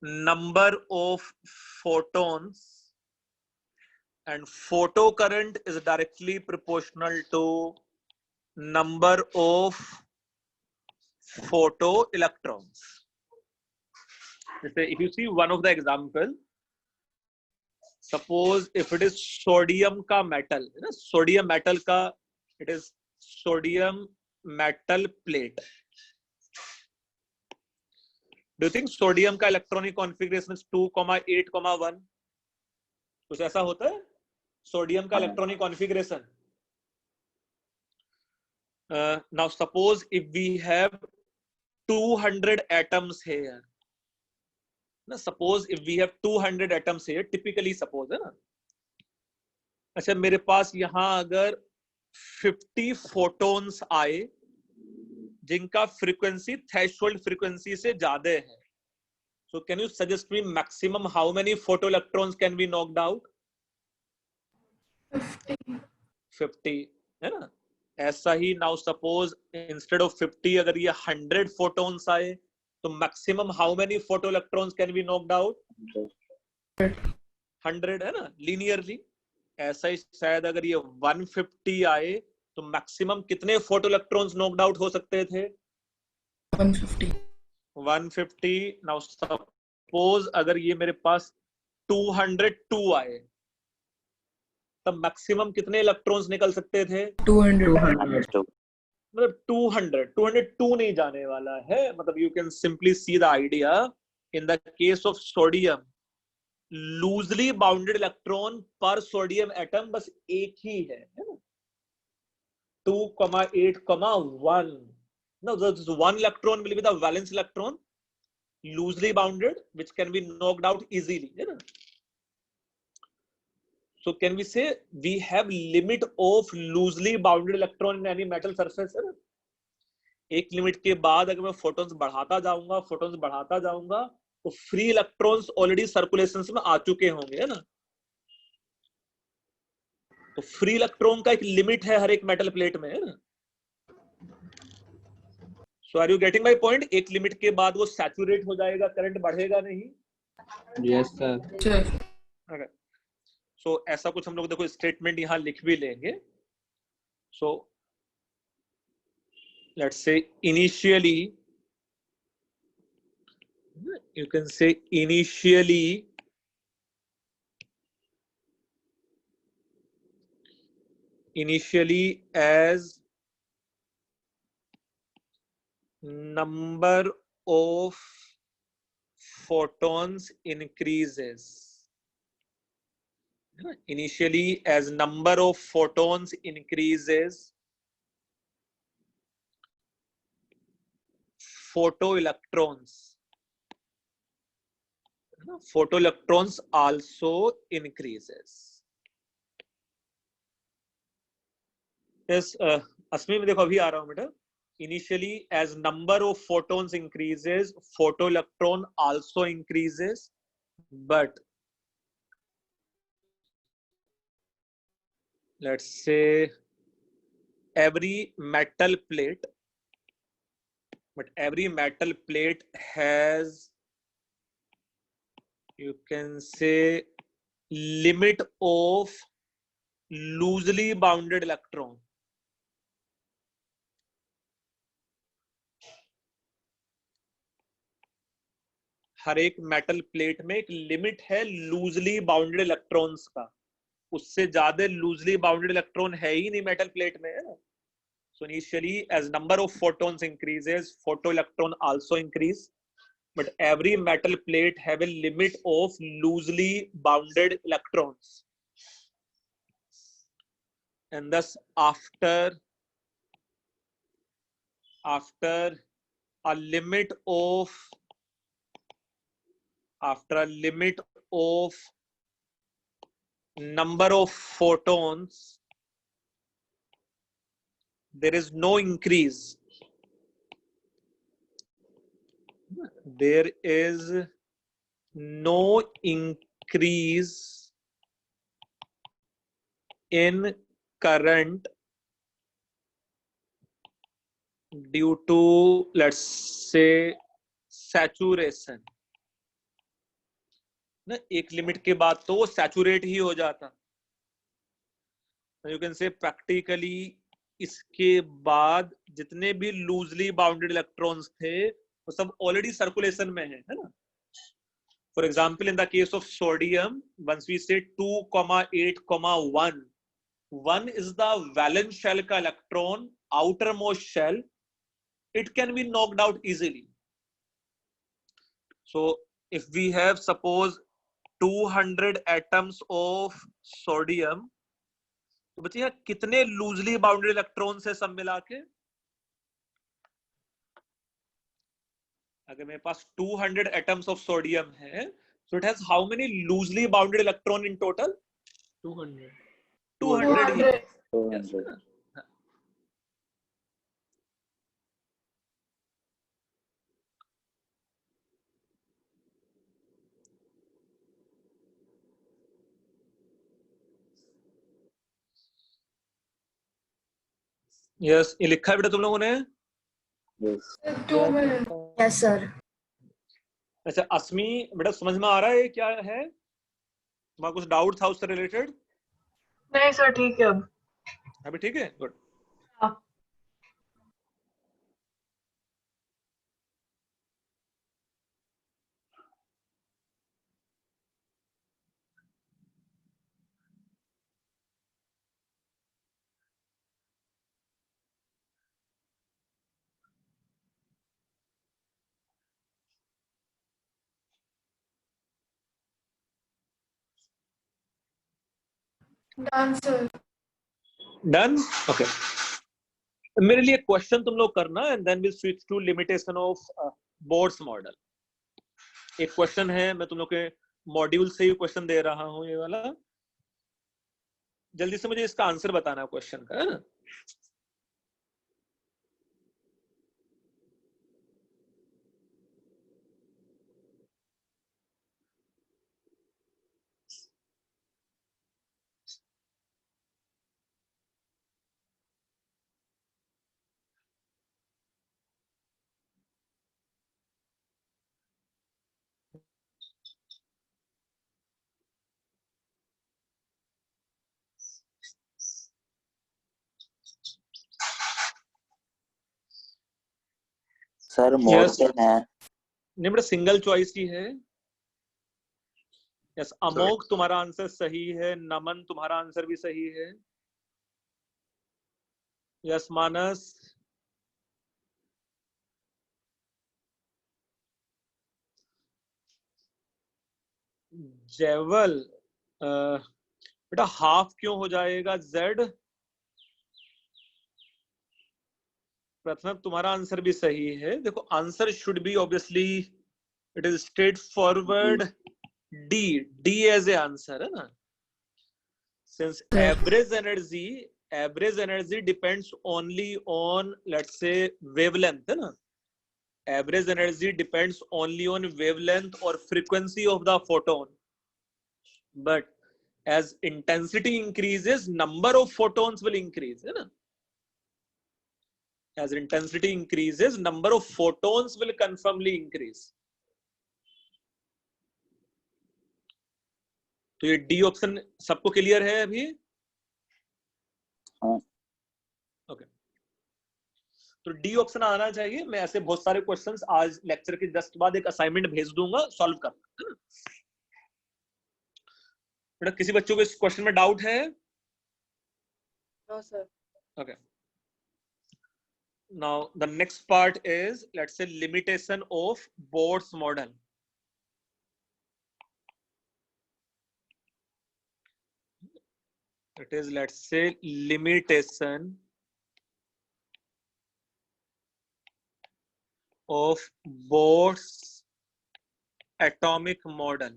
number of photons and photo current is directly proportional to number of photoelectrons. If you see one of the example, suppose if it is sodium का metal, sodium metal का, it is sodium metal plate. Do you think sodium का electronic configuration 2,8,1 कुछ ऐसा होता है? Sodium का electronic configuration. Now suppose if we have 200 atoms here. ना suppose if we have 200 atoms here, typically suppose, है ना. अच्छा, मेरे पास यहां अगर 50 photons आए जिनका फ्रीक्वेंसी थ्रेशोल्ड फ्रीक्वेंसी से ज्यादा है, so can you suggest me maximum how many photoelectrons can be knocked out? 50, है ना. ऐसा ही now suppose instead of 50 अगर ये 100 photons आए तो maximum how many photoelectrons can be knocked out? 100, है ना, linearly. ऐसा ही शायद अगर ये 150 आए तो मैक्सिमम कितने फोटोइलेक्ट्रॉन्स नॉकड आउट हो सकते थे? 150. नाउ सपोज अगर ये मेरे पास 202 आए तब मैक्सिमम कितने इलेक्ट्रॉन्स निकल सकते थे? 200. मतलब 202 नहीं जाने वाला है. मतलब you can simply see the idea. In the case of sodium, loosely bounded electron पर सोडियम एटम बस एक ही है ना. 2,8,1. No, this one electron will be the valence electron, loosely bounded, which can be knocked out easily. You know? So can we say we have limit of loosely bounded electron in any metal surface? है ना? एक limit के बाद अगर मैं photons बढ़ाता जाऊंगा तो फ्री इलेक्ट्रॉन्स ऑलरेडी सर्कुलेशन में आ चुके होंगे, है ना. तो फ्री इलेक्ट्रॉन का एक लिमिट है हर एक मेटल प्लेट में, है ना. So are you getting my point? एक लिमिट के बाद वो सैचुरेट हो जाएगा, करंट बढ़ेगा नहीं. Yes, sir. Okay. सो ऐसा कुछ हम लोग देखो स्टेटमेंट यहां लिख भी लेंगे. सो लेट्स से initially, you can say initially as number of photons increases. Initially, as number of photons increases, photoelectrons also increases. Yes, अस्मी में देखो अभी आ रहा हूं बेटा. Initially, as number of photons increases, photoelectron also increases, but let's say every metal plate has, you can say, limit of loosely bounded electron. हर एक metal plate में एक limit है लूजली बाउंडेड इलेक्ट्रॉन्स का. उससे ज्यादा लूजली बाउंडेड इलेक्ट्रॉन है ही नहीं metal plate में. So initially, as number of photons increases, photoelectron also increase, but every metal plate have a limit of loosely bounded electrons, and thus after a limit of number of photons, there is no increase. There is no increase in current due to, let's say, saturation. ना एक limit के बाद तो वो saturate ही हो जाता. You can say practically इसके बाद जितने भी लूजली बाउंडेड इलेक्ट्रॉन्स थे वो सब ऑलरेडी सर्कुलेशन में है ना. For example, in the case of sodium, once we say 2,8,1, 1 is the valence shell का electron, outermost shell, it can be knocked out easily. So if we have, suppose, 200 atoms of sodium, तो बच्चे कितने loosely bounded electrons है सब मिला के? अगर मेरे पास 200 atoms of sodium है, so it has how many loosely bounded electron in total? 200. 200 he. 200. Yes. Yes, ये लिखा है बेटा तुम लोगों ने? Yes. 2 minutes. Yes, sir. अच्छा अस्मी, बेटा समझ में आ रहा है क्या है? तुम्हारा कुछ डाउट था उससे रिलेटेड? नहीं सर, ठीक है अब. अभी ठीक है, गुड. हाँ. Done, sir. Done, okay. मेरे लिए क्वेश्चन तुम लोग करना and then will switch to limitation of Bohr's model. एक क्वेश्चन है, मैं तुम लोग के मॉड्यूल से ही क्वेश्चन दे रहा हूं, ये वाला. जल्दी से मुझे इसका आंसर बताना क्वेश्चन का, है ना? सर मोर Yes. देन है. नहीं बेटा, सिंगल चॉइस ही है. यस, अमोक तुम्हारा आंसर सही है. नमन तुम्हारा आंसर भी सही है. यस मानस. जेवल बेटा हाफ क्यों हो जाएगा z? प्रथम तुम्हारा आंसर भी सही है। देखो answer should be obviously it is straightforward D, D as a answer है ना, since average energy depends only on, let's say, wavelength है ना, average energy depends only on wavelength or frequency of the photon, but as intensity increases number of photons will increase है ना, as intensity increases number of photons will confirmly increase। तो ये D option सबको clear है अभी? हाँ। Okay, तो D option आना चाहिए। मैं ऐसे बहुत सारे क्वेश्चंस आज लेक्चर के जस्ट बाद एक असाइनमेंट भेज दूंगा, सॉल्व कर। बेटा किसी बच्चों को इस क्वेश्चन में डाउट है? No sir. Okay, now the next part is let's say limitation of Bohr's model. It is let's say limitation of Bohr's atomic model।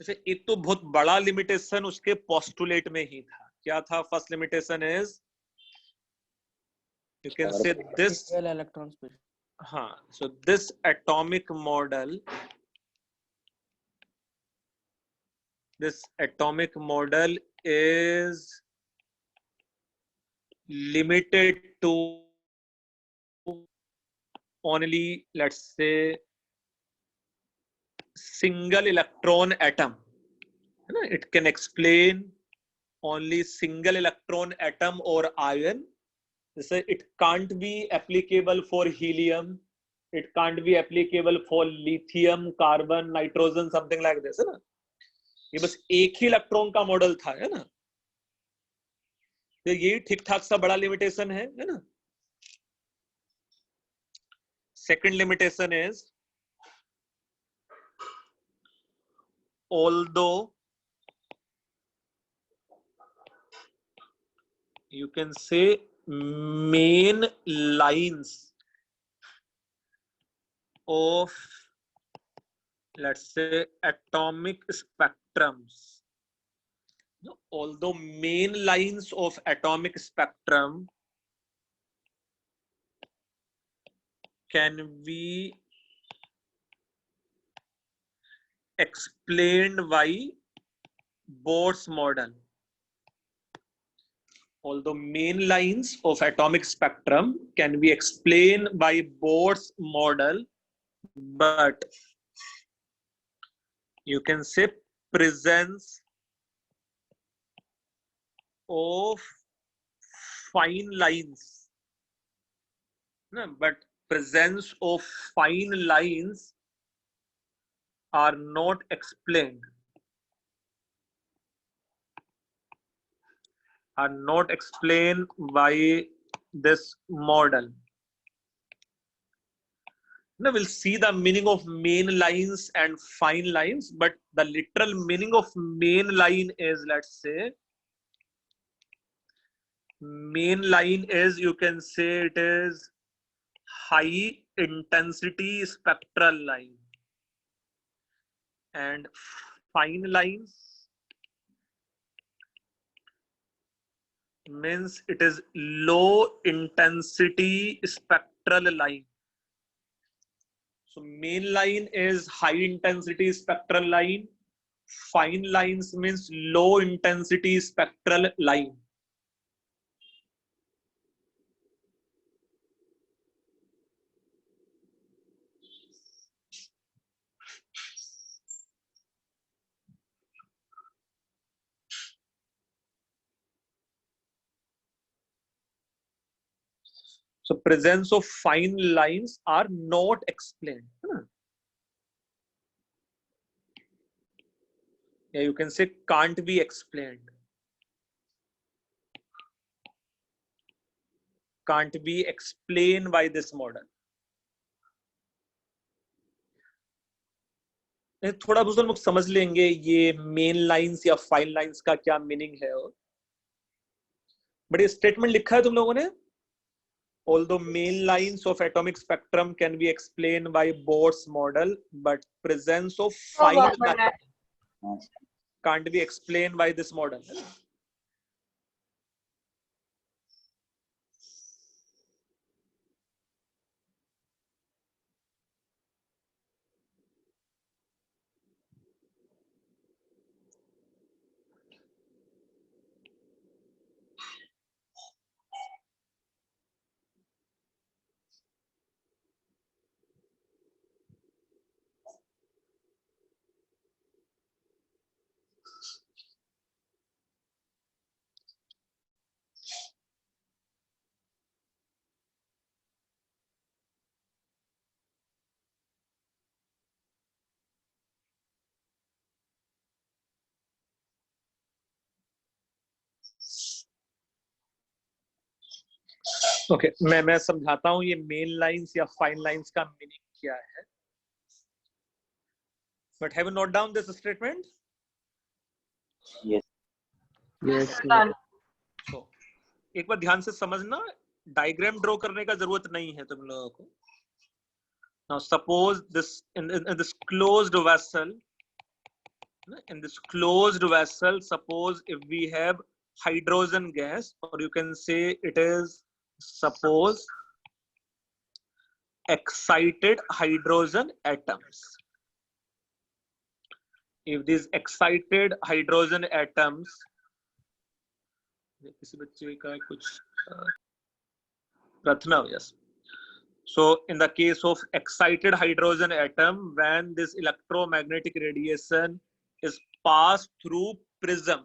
जैसे एक तो बहुत बड़ा लिमिटेशन उसके पोस्टुलेट में ही था। क्या था? First limitation is you can say this electron speed। हाँ, so this atomic model is limited to only, let's say, single electron atom है ना, it can explain only single electron atom or ion। जैसे it can't be applicable for helium, it can't be applicable for lithium, carbon, nitrogen, something like this है ना। ये बस एक ही electron का model था है ना, तो ये ठीक ठाक सा बड़ा लिमिटेशन है ना। Second limitation is although you can say main lines of, let's say, atomic spectrums, although main lines of atomic spectrum can be explained by Bohr's model, although main lines of atomic spectrum can be explained by Bohr's model, but you can say presence of fine lines, no, but presence of fine lines are not explained by this model। Now we'll see the meaning of main lines and fine lines, but the literal meaning of main line is, let's say, main line is, you can say it is high intensity spectral line, and fine lines means it is low intensity spectral line। So main line is high intensity spectral line, fine lines means low intensity spectral line। So presence of fine lines are not explained। Yeah, you can say can't be explained, can't be explained by this model। थोड़ा बहुत हम लोग समझ लेंगे ये main lines या fine lines का क्या मीनिंग है। और बड़े स्टेटमेंट लिखा है तुम लोगों ने, although main lines of atomic spectrum can be explained by Bohr's model, but presence of fine lines can't be explained by this model. Okay, मैं समझाता हूं ये मेन लाइंस या फाइन लाइंस का मीनिंग क्या है। But have you note down this statement? Yes. Yes, sir. So, एक बार ध्यान से समझना, डायग्राम ड्रॉ करने का जरूरत नहीं है तुम लोगों को। Now suppose this in this closed vessel, suppose if we have hydrogen gas, or you can say it is, suppose, excited hydrogen atoms. If these excited hydrogen atoms, किसी बच्चे का कुछ Ratna, yes. So in the case of excited hydrogen atom, when this electromagnetic radiation is passed through prism,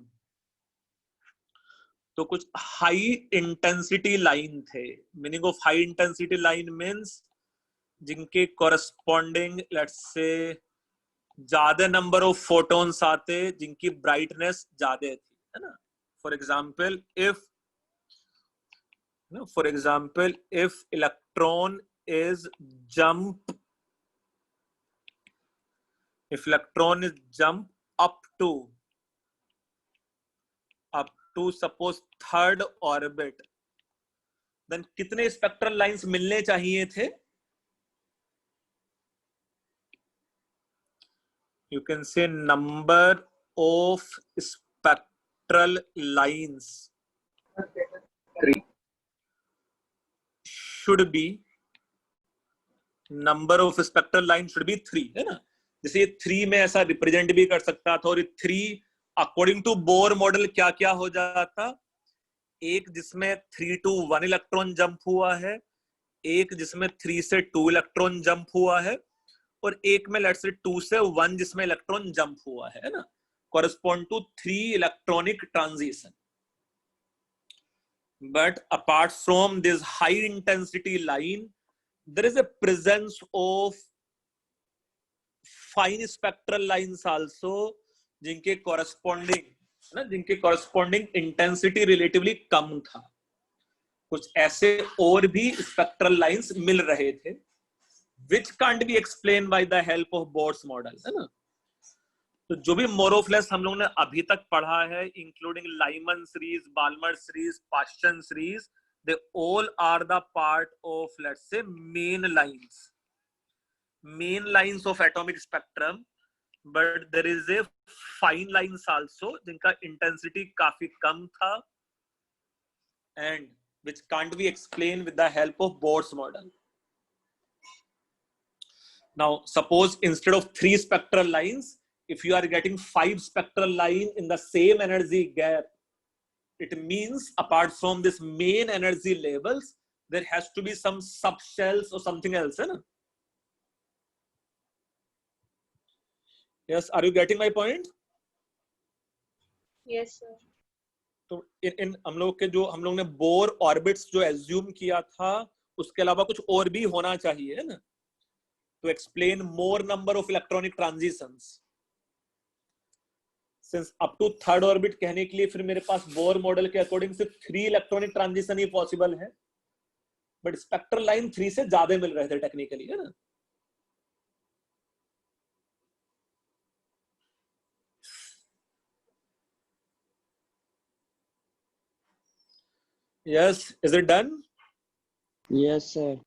तो कुछ high intensity line थे। Meaning of high intensity line means जिनके corresponding let's say ज्यादा number of photons आते, जिनकी brightness ज्यादा थी, है ना। For example if electron is jump up to suppose third orbit, then कितने स्पेक्ट्रल लाइंस मिलने चाहिए थे? You can say number of spectral lines should be, number of spectral lines should be 3, है ना। जैसे ये 3 में ऐसा रिप्रेजेंट भी कर सकता था, और ये 3 अकॉर्डिंग टू बोर मॉडल क्या क्या हो जाता, एक जिसमें 3 to 1 इलेक्ट्रॉन जंप हुआ है, एक जिसमें 3 से 2 इलेक्ट्रॉन जंप हुआ है, और एक में लेट्स से 2 से 1 जिसमें इलेक्ट्रॉन जंप हुआ है ना, correspond to 3 electronic transition. But apart from this high intensity line, there is a presence of fine spectral lines also, जिनके corresponding intensity relatively कम था। कुछ ऐसे और भी spectral lines मिल रहे थे, which can't be explained by the help of Bohr's model, है ना। तो जो भी मोर ऑफ लेस हम लोगों ने अभी तक पढ़ा है, including Lyman series, Balmer series, Paschen series, they all are the part of let's say main lines of atomic spectrum. But there is a fine lines also जिनका इंटेंसिटी काफी कम था, and which can't be explain with the help of Bohr's model. Now suppose instead of 3 spectral lines, if you are getting 5 spectral line in the same energy gap, it means apart from this main energy levels, there has to be some subshells or something else, है ना। Yes, are you getting my point? Yes, sir. तो इन हम लोग ने bore orbits जो assume किया था, उसके अलावा कुछ और भी होना चाहिए, है ना, to explain more number of electronic transitions. Since up to third orbit कहने के लिए फिर मेरे पास बोर मॉडल के अकॉर्डिंग सिर्फ 3 इलेक्ट्रॉनिक ट्रांजिशन ही पॉसिबल है, बट स्पेक्ट्रल लाइन 3 से ज्यादा मिल रहे थे टेक्निकली, है ना। Yes, is it done? Yes, sir.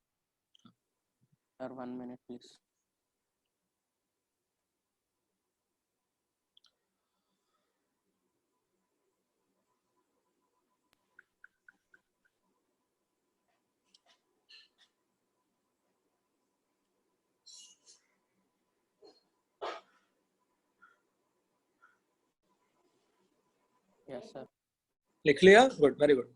Sir, 1 minute, please. Yes, sir. लिख लिया? Good, very good.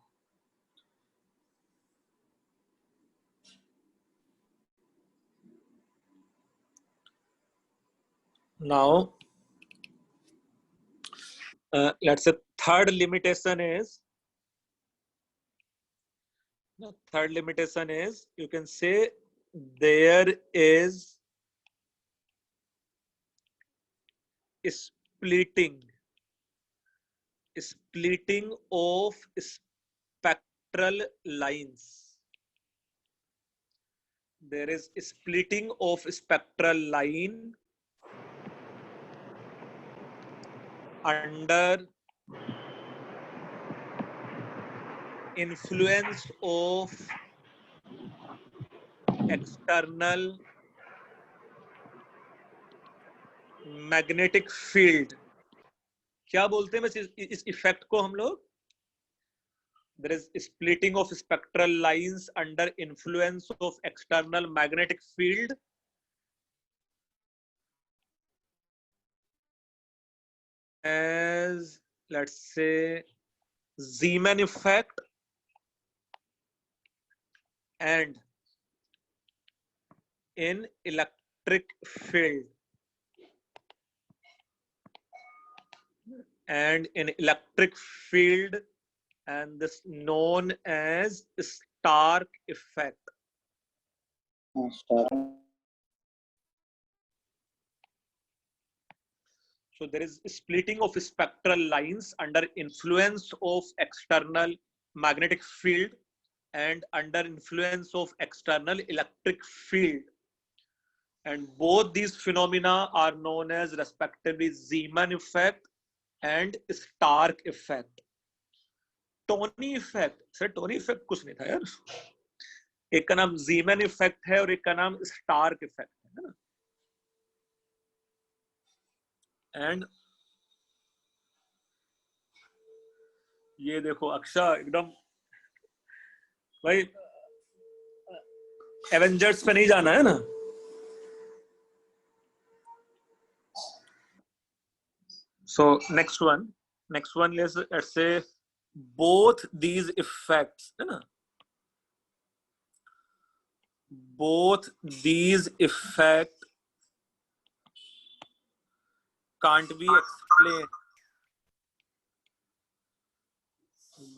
Now, let's say third limitation is, you can say there is splitting of spectral lines. There is splitting of spectral line under influence of external magnetic field. क्या बोलते हैं इस effect को हम लोग? There is splitting of spectral lines under influence of external magnetic field as, let's say, Zeeman effect and in electric field. And this known as Stark effect. Star. So there is splitting of spectral lines under influence of external magnetic field and under influence of external electric field. And both these phenomena are known as respectively Zeeman effect and Stark effect. Tony effect, sir Tony effect कुछ नहीं था यार. एक का नाम जीमन effect है और एक का नाम स्टार्क इफेक्ट है ना. एंड ये देखो अक्षा एकदम भाई एवेंजर्स पे नहीं जाना है ना. So next one let's say both these effects, है ना? Both these effects can't be explained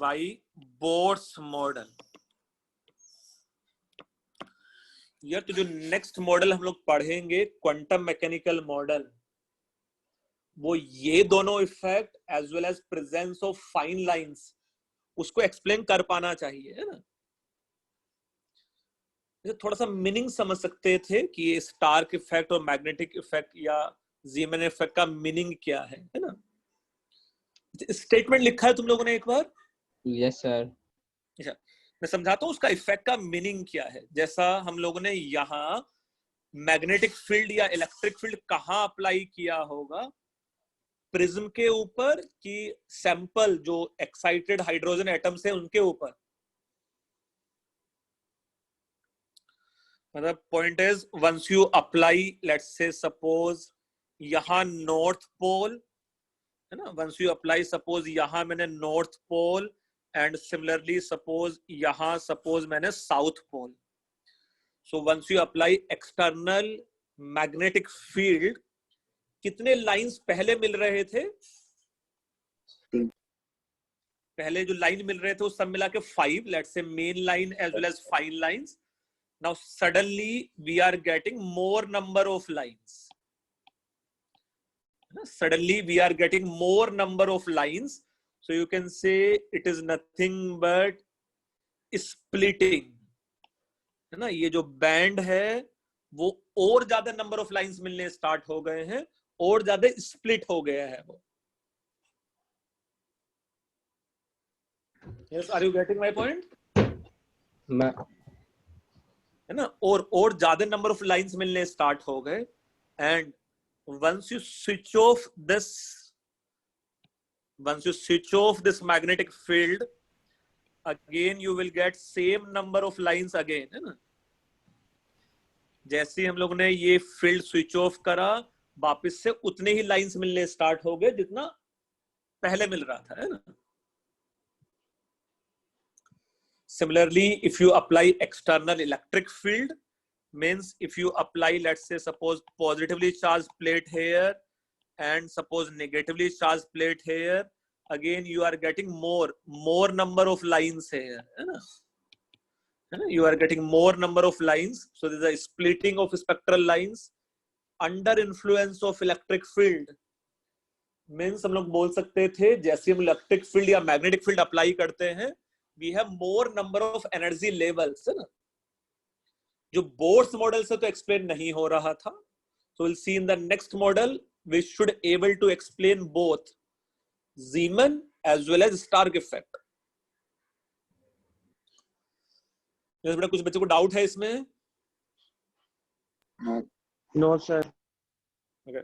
by Bohr's model. यार तो जो नेक्स्ट मॉडल हम लोग पढ़ेंगे क्वांटम मैकेनिकल मॉडल, वो ये दोनों effect as well as presence of fine lines उसको एक्सप्लेन कर पाना चाहिए, है ना. थोड़ा सा मीनिंग समझ सकते थे कि ये स्टार्क इफेक्ट और मैग्नेटिक इफेक्ट या जीमन इफेक्ट का मीनिंग क्या है ना. स्टेटमेंट लिखा है तुम लोगों ने एक बार? Yes sir. अच्छा, मैं समझाता हूँ उसका इफेक्ट का मीनिंग क्या है. जैसा हम लोगों ने यहाँ मैग्नेटिक फील्ड या इलेक्ट्रिक फील्ड कहाँ अप्लाई किया होगा? प्रिज्म के ऊपर कि सैंपल जो एक्साइटेड हाइड्रोजन एटम्स है उनके ऊपर. मतलब point is once you apply, let's say suppose यहां नॉर्थ पोल है ना, वंस यू अप्लाई सपोज यहां मैंने north pole and similarly suppose यहां सपोज मैंने south pole. So once you apply external magnetic field, कितने लाइंस पहले मिल रहे थे? पहले जो लाइन मिल रहे थे वो सब मिला के 5, let's say main line as well as fine lines. Now suddenly we are getting more number of lines. Suddenly we are getting more number of lines. So you can say it is nothing but splitting. है ना, ये जो band है वो और ज्यादा number of lines मिलने start हो गए हैं, और ज्यादा स्प्लिट हो गया है वो. Yes, are you getting my point? मैं है ना, और ज्यादा नंबर ऑफ लाइंस मिलने स्टार्ट हो गए, and once you switch off this magnetic field, again you will get same number of lines again, है ना. जैसे हम लोग ने ये फील्ड स्विच ऑफ करा, वापस से उतने ही लाइंस मिलने स्टार्ट हो गए जितना पहले मिल रहा था, है ना. Similarly, if you apply external electric field, means if you apply, let's say, suppose positively charged plate here and suppose negatively charged plate here, again you are getting more number of lines here, है ना. You are getting more number of lines, so there is a splitting of spectral lines under influence of electric field. Means हम लोग बोल सकते थे जैसे हम electric field या मैग्नेटिक फील्ड अप्लाई करते हैं, we have more number of energy levels, है ना, जो बोर्स मॉडल से तो एक्सप्लेन नहीं हो रहा था. So we'll see in the next model we should able to explain both Zeeman as well as Stark effect. बेटा कुछ बच्चों को डाउट है इसमें? No sir. Okay.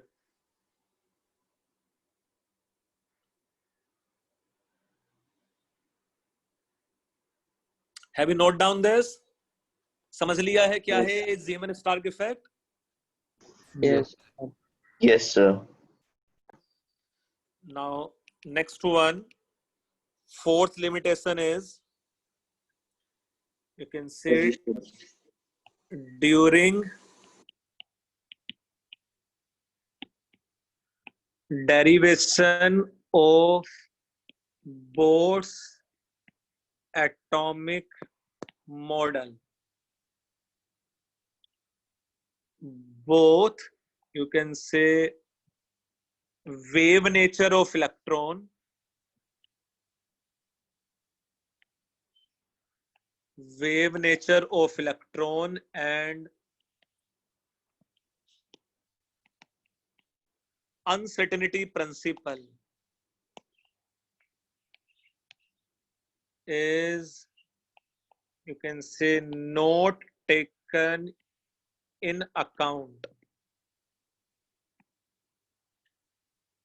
Have you note down this? समझ लिया है क्या है Zeeman Stark effect? Yes. Yes, sir. Now next one, fourth limitation is, you can say, during derivation of Bohr's atomic model, both, you can say, wave nature of electron, and uncertainty principle is, you can say, not taken in account.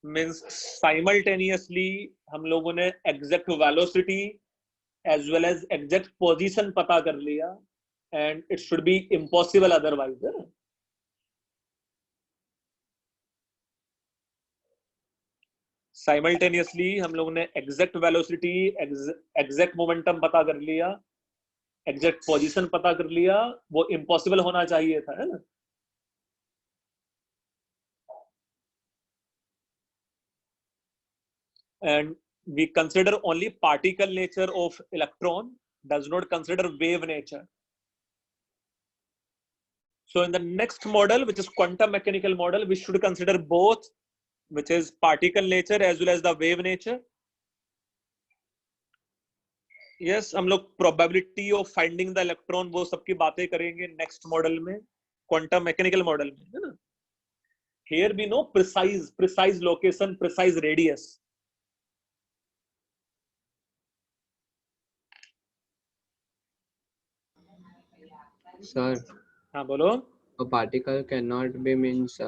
Means simultaneously हम लोगों ने exact velocity as well as exact position पता कर लिया, and it should be impossible otherwise, है ना. Simultaneously हम लोगों ने exact velocity, exact momentum पता कर लिया, exact position पता कर लिया, वो impossible होना चाहिए था, है ना. And we consider only particle nature of electron, does not consider wave nature. So in the next model, which is quantum mechanical model, we should consider both, which is particle nature as well as the wave nature. Yes, हम लोग probability of finding the electron वो सब की बातें करेंगे next model में, quantum mechanical model में, है ना. Here we know precise location, precise radius. Sir, हाँ बोलो. a particle cannot be means